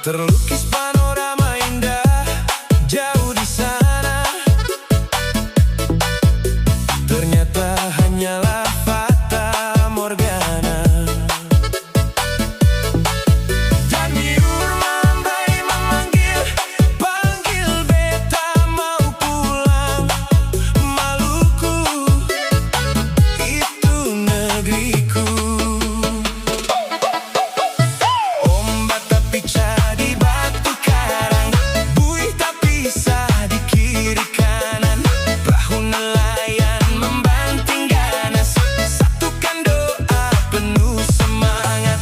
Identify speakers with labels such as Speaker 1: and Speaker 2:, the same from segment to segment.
Speaker 1: Terlukis panorama indah jauh di sana, ternyata hanyalah fata morgana. Dan biur lambai memanggil, panggil beta mau pulang. Maluku, itu negeriku. Ombak tak pecah di batu karang, buih tak pisah di kiri kanan. Perahu nelayan membanting ganas, satukan doa penuh semangat.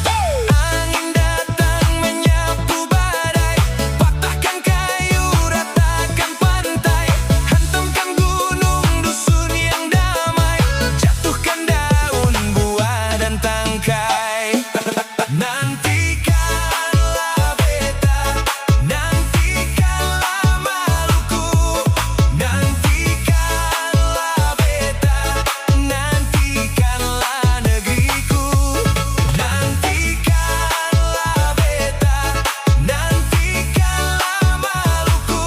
Speaker 1: Angin datang menyapu badai, patahkan kayu, ratakan pantai. Hantamkan gunung dusun yang damai, jatuhkan daun, buah dan tangkai. Nantikanlah beta, nantikanlah Maluku. Nantikanlah beta, nantikanlah negeriku. Nantikanlah beta, nantikanlah Maluku.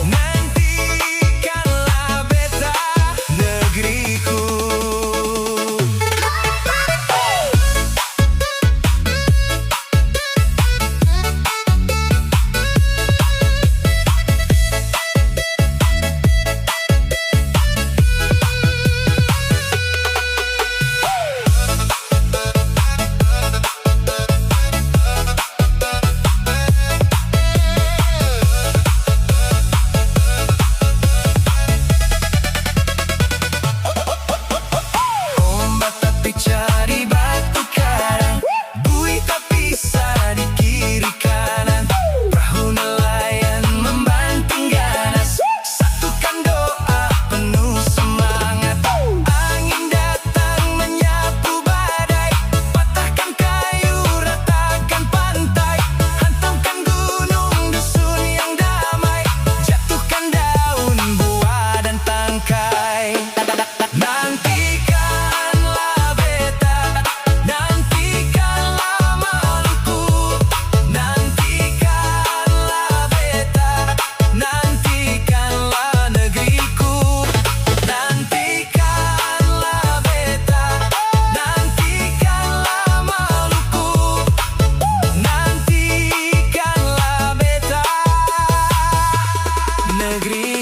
Speaker 1: Nantikanlah beta, negeriku. Ombak tak pecah di batu karang, buih tak pisah di kiri kanan. Perahu nelayan membanting ganas, satukan doa penuh semangat. Angin datang menyapu badai, patahkan kayu, ratakan pantai. Hantamkan gunung dusun yang damai, jatuhkan daun, buah dan tangkai. Nantikanlah beta, nantikanlah Maluku. Nantikanlah beta, nantikanlah negeriku. Nantikanlah beta, nantikanlah Maluku. Nantikanlah beta, negeriku.